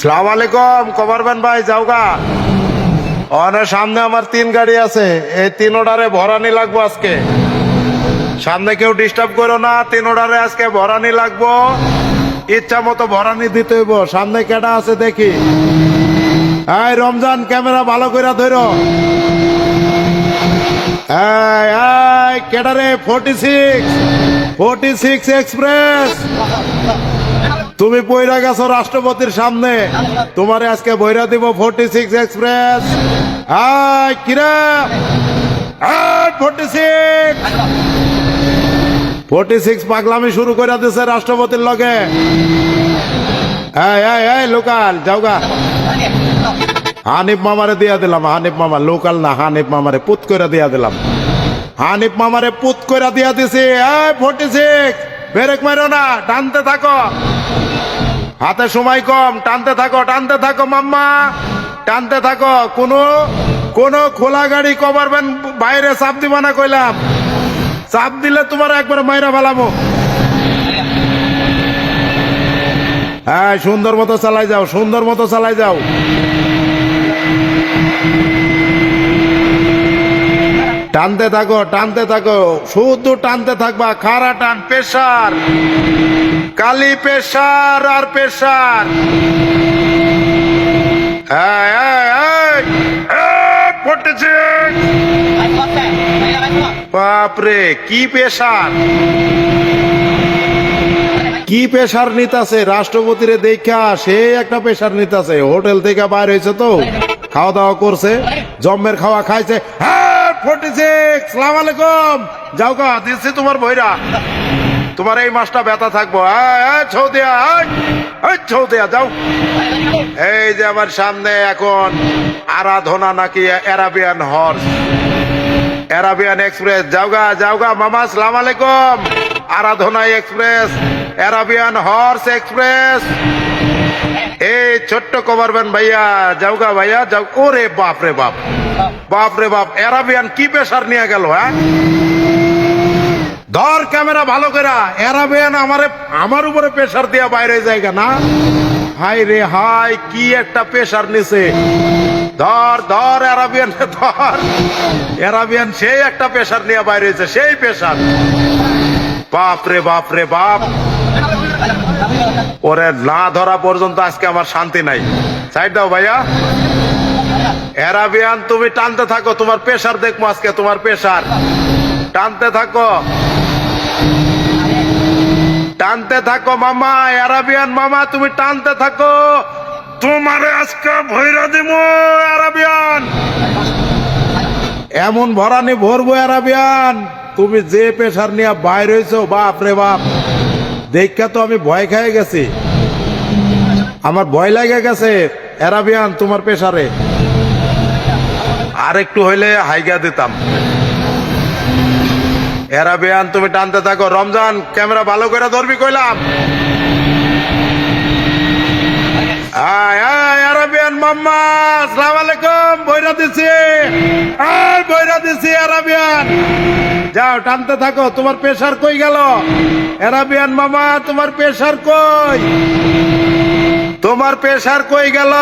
সালাম আলাইকুম কমারবেন ভাই যাওগা অনেক সামনে আমার 3 গাড়ি আছে, এই 3 অর্ডারে ভরানি লাগবো আজকে। সামনে কেউ ডিস্টার্ব করো না, 3 অর্ডারে আজকে ভরানি লাগবো, ইচ্ছা মতো ভরানি দিতে হইব। সামনে কেডা আছে দেখি। এই রমজান ক্যামেরা ভালো করে ধরো। এই কেডারে 46 এক্সপ্রেস, তুমি পয়রা গেছো রাষ্ট্রপতির সামনে, তোমারে আজকে বইরা দিব 46 এক্সপ্রেস। কিরা 46 পাগলামি শুরু করে দিছে রাষ্ট্রপতির লগে। লোকাল যাওগা, হানিফ মামারে দিয়া দিলাম। হানিফ মামা লোকাল না, হানিফ মামারে পুত করে দিয়া দিলাম। হানিফ মামারে পুত করে দিয়া দিছি। 46 ব্রেক মারো না, টানতে থাকো, হাতে সময় কম, টানতে থাকো মাম্মা, টানতে থাকো। কোন খোলা গাড়ি কভারবেন বাইরে চাপ দিবা না কইলাম, চাপ দিলে তোমার একবার মাইরা ফেলামো। সুন্দর মতো চালাই যাও, সুন্দর মতো চালাই যাও। টানতে থাকো, শুধু টানতে থাকবা, খাড়া টান, প্রেসার, কালি প্রেসার আর প্রেসার। বাপরে কি প্রেসার, কি প্রেসার নিতাছে রাষ্ট্রপতিরে দেখা, সে একটা প্রেসার নিতাছে। হোটেল থেকে বাইর হয়েছে তো, খাওয়া দাওয়া করছে, জম্মের খাওয়া খাইছে। 46 সালাম আলাইকুম যাওগা, দিচ্ছি তোমার বইরা, তোমার এই মাসটা ব্যথা থাকবো। ছৌদিয়া যাও। এই যে আমার সামনে এখন আরাধনা নাকি অ্যারাবিয়ান হর্স, অ্যারাবিয়ান এক্সপ্রেস। যাওগা মামা সালাম আলাইকুম। আরাধনা এক্সপ্রেস, অ্যারাবিয়ান হর্স এক্সপ্রেস। এই ছোট্ট কভারবেন ভাইয়া, যাওগা ভাইয়া যাও। ওরে বাপরে বাপ, বাপরে বাপ, অ্যারাবিয়ান কি প্রেসার নিয়ে গেল। ধর ক্যামেরা ভালো করে, অ্যারাবিয়ান আমার উপরে প্রেসার দিয়া বাইরে জায়গা না। হাই রে হাই, কি একটা প্রেসার নিছে। ধর অ্যারাবিয়ান ধর, অ্যারাবিয়ান সেই একটা প্রেসার নিয়ে বাইরে হয়েছে, সেই প্রেসার। বাপরে বাপরে বাপ, ওরে না ধরা পর্যন্ত আজকে আমার শান্তি নাই। সাইড দাও ভাইয়া। অ্যারাবিয়ান তুমি টানতে থাকো, তোমার প্রেসার দেখবো আজকে, তোমার প্রেসার। টানতে থাকো মামা, অ্যারাবিয়ান মামা তুমি টানতে থাকো, তোমারে আজকে ভৈরা দিব অ্যারাবিয়ান। এমন ভরানি ভরবো অ্যারাবিয়ান, তুমি যে প্রেসার নিয়ে বাইর হয়েছো, বাপ রে বাপ, দেখা তো আমি ভয় খেয়ে গেছি, আমার ভয় লাগে গেছে অ্যারাবিয়ান তোমার প্রেসারে। আর একটু হইলে হাইগা দিতাম। অ্যারাবিয়ান তুমি টানতে থাকো। রমজান ক্যামেরা ভালো করে ধরবি কইলাম। অ্যারাবিয়ান মাম্মা আসসালামু আলাইকুম, বইরা দিছি অ্যারাবিয়ান। যাও টানতে থাকো, তোমার প্রেসার কই গেল অ্যারাবিয়ান মামা, তোমার প্রেসার কই, তোমার প্রেসার কই গেল।